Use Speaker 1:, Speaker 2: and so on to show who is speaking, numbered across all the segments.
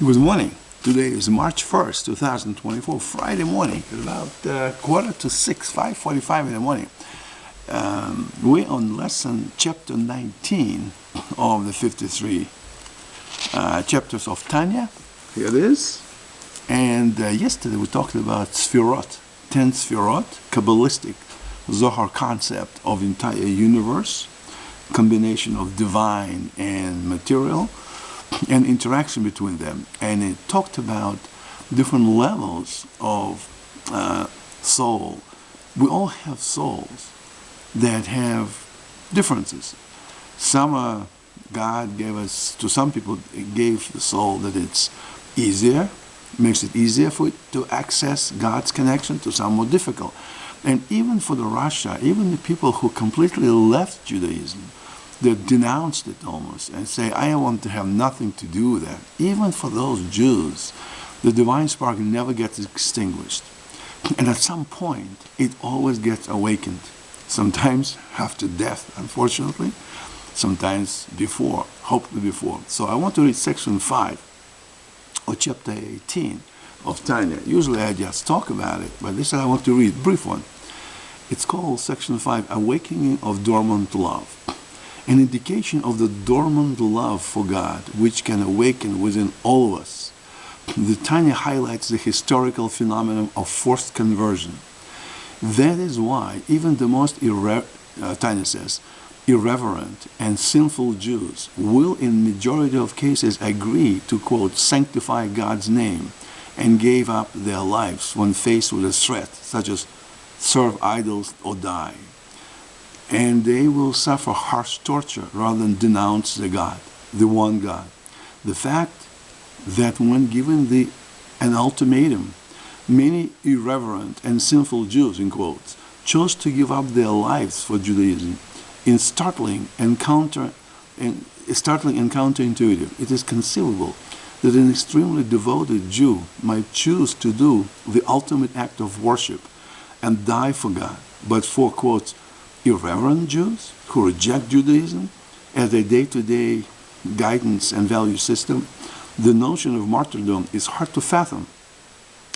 Speaker 1: Good morning. Today is March 1st, 2024, Friday morning, about 5:45, 5:45 in the morning. We're on lesson chapter 19 of the 53 chapters of Tanya. Here it is. And yesterday we talked about Sfirot, 10 Sfirot, Kabbalistic Zohar concept of entire universe, combination of divine and material, and interaction between them. And it talked about different levels of soul. We all have souls that have differences. Some are, God gave us, to some people, it gave the soul that it's easier, makes it easier for it to access God's connection, to some more difficult. And even for the Rasha, even the people who completely left Judaism, they denounced it almost and say, I want to have nothing to do with that. Even for those Jews, the divine spark never gets extinguished. And at some point, it always gets awakened. Sometimes after death, unfortunately, sometimes before, hopefully before. So I want to read section 5 or chapter 18 of Tanya. Usually I just talk about it, but this I want to read, brief one. It's called section 5, Awakening of Dormant Love. An indication of the dormant love for God, which can awaken within all of us. The Tanya highlights the historical phenomenon of forced conversion. That is why even the most, Tanya says, irreverent and sinful Jews will in majority of cases agree to, quote, sanctify God's name and gave up their lives when faced with a threat, such as serve idols or die. And they will suffer harsh torture rather than denounce the God, the one God. The fact that when given an ultimatum, many irreverent and sinful Jews, in quotes, chose to give up their lives for Judaism in startling and counterintuitive. It is conceivable that an extremely devoted Jew might choose to do the ultimate act of worship and die for God, but for, quotes, irreverent Jews who reject Judaism as their day-to-day guidance and value system, the notion of martyrdom is hard to fathom.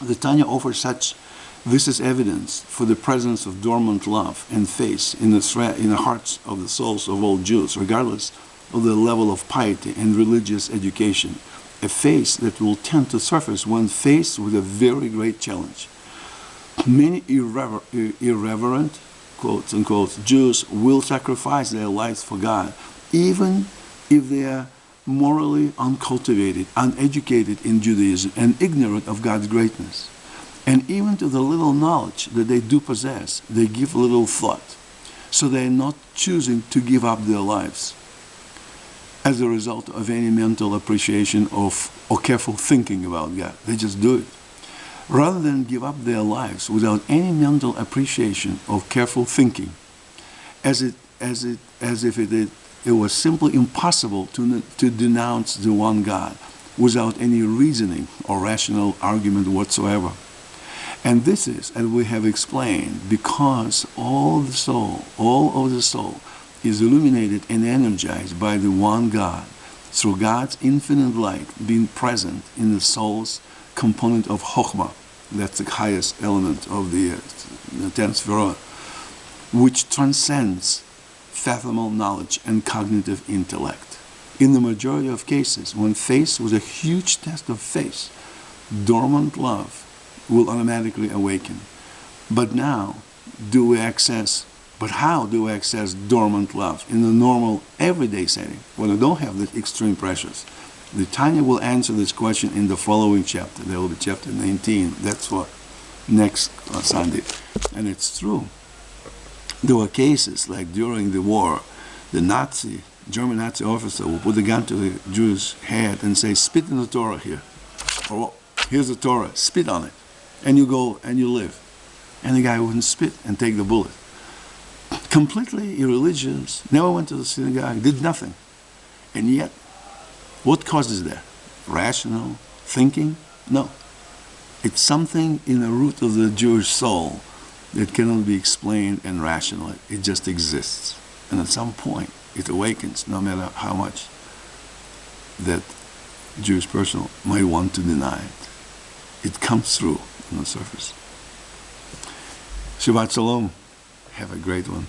Speaker 1: The Tanya offers this is evidence for the presence of dormant love and faith in the hearts of the souls of all Jews, regardless of the level of piety and religious education, a faith that will tend to surface when faced with a very great challenge. Many irreverent quotes unquote, Jews will sacrifice their lives for God, even if they are morally uncultivated, uneducated in Judaism, and ignorant of God's greatness. And even to the little knowledge that they do possess, they give little thought. So they are not choosing to give up their lives as a result of any mental appreciation of or careful thinking about God. They just do it. Rather than give up their lives without any mental appreciation of careful thinking, as if it was simply impossible to denounce the one God without any reasoning or rational argument whatsoever. And this is, as we have explained, because all of the soul is illuminated and energized by the one God, through God's infinite light being present in the soul's component of Chokhmah, that's the highest element of the 10 Sfirot, which transcends fathomable knowledge and cognitive intellect. In the majority of cases, when faced with a huge test of faith, dormant love will automatically awaken. But how do we access dormant love in the normal, everyday setting, when we don't have the extreme pressures? The Tanya will answer this question in the following chapter. There will be chapter 19. That's what next Sunday. And it's true. There were cases like during the war, the German Nazi officer would put a gun to the Jew's head and say, spit in the Torah here. Or here's the Torah, spit on it. And you go and you live. And the guy wouldn't spit and take the bullet. Completely irreligious, never went to the synagogue, did nothing. And yet, what causes that? Rational thinking? No. It's something in the root of the Jewish soul that cannot be explained and rationalized. It just exists. And at some point, it awakens, no matter how much that Jewish person might want to deny it. It comes through on the surface. Shabbat Shalom. Have a great one.